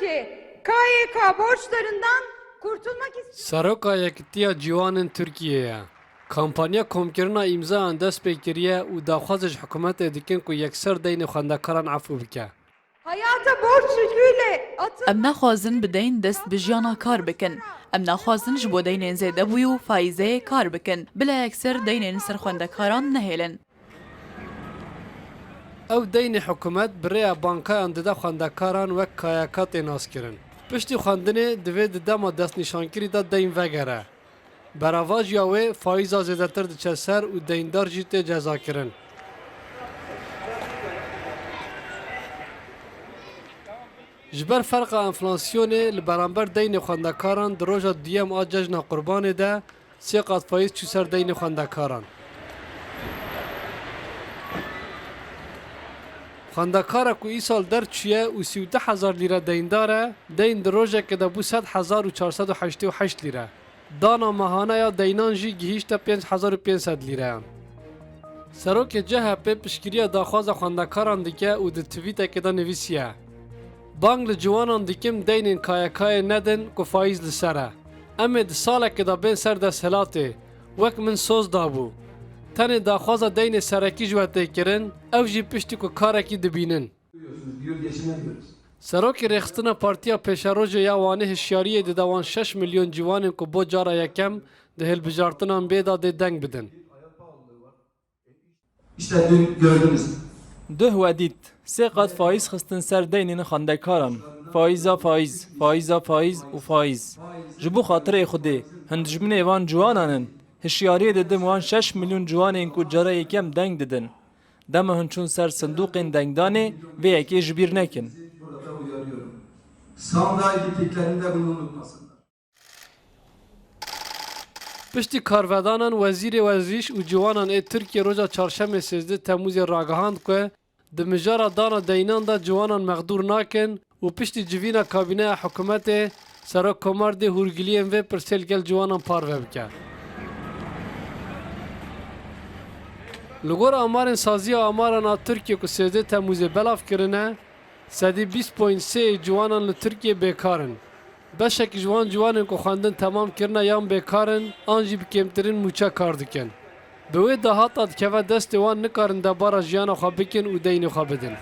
ki KYK borçlarından kurtulmak istiyor. Seroka Yekîtiya Ciwanên Tirkiyeyê kampanya komkirina îmzayan dest pê kiriye û daxwaz ji hikûmetê dikin ku yekser deynê xwendekaran efû bike. Hayata borç yüküyle atıl. Em naxwazin bi deyn dest bi jiyana kar bikin. Em naxwazin ji bo deynên zêdebûyî û faîzeyê kar bikin. Bila yekser deynên ser xwendekaran nehêlin. Ew deynê hikûmet bi rêya bankayan dide xwendekaran wek KYK tê naskirin. Piştî xwendinê divê di dema destnîşankirî de deyn vegere. Beravajiya wê faîza zêdetir diçe ser û deyndar jî tê cezakirin. Ji ber ferqa enflasyonê li beramber deynê xwendekaran di roja duyem a cejna Qurbanê de sê qat faiz çû ser deynê xwendekaran. Xwendekara ku îsal derçûye û 32,000 lîre deyndar e, deyn di rojekê de bû 100,488 lîre. Dana mehaneya deynan jî gihîşte 5,500 lîreyan. Serokê CHP piştgiriya daxwaza xwendekaran dike û di twîtekê de nivîsiye. Bang li ciwanan dikim deynên KYK'yê nedin ku faiz li ser e. Em ê di salekê de bên ser desthilatê, wek min soz dabû. Tenê daxwaza deynê serekî ji we tê kirin, ew jî piştî ku karekî dibînin. Serokê rêxistina Partiya Pêşerojê ya Wanê hişyariyê dide wan 6 milyon ciwanên ku bo cara yekem di hilbijartinan bêdadê deng bidin. İşte dün gördünüz. Duh wedît sê qat faiz xistin ser deynên xwendekaran. Faiza faiz, faiza faiz û faiz. Ji bo xatirê Xwedê hin dijminê van ciwanan in. Hişyariyê didim wan 6 milyon ciwanên ku cara yekem deng didin. Dema hin çûn ser sindûqên dengdanê vê yekê ji bîr nekin. Burada uyarıyorum. Sandığa gittiklerinde bunu unutmasınlar. Piştî karvedanan Wezîrê Werziş û ciwanan ê Tirkiye roja çarşemê 16 Temûzê ragihand ku di mijara dana deynan de ciwanan mexdûr nakin û piştî civîna kabîneya hikûmetê Serok Komardê hûrgiliyên vê pirsêl gel ciwanan parve bike. Li gor amarên saziya amaran a Tirkiye ku 16 Temûzê belav kirine, sedî 20.3 ciwanan li Tirkiye bêkar in. Beşek ji wan ciwanên ku xwendin temam kirine yan bêkar in, an jî bi kêmtirîn mûçe kar dikin. Bi wê dahata dikeve destê wan nikarin debara jiyana xwe bikin û deynê xwe bidin.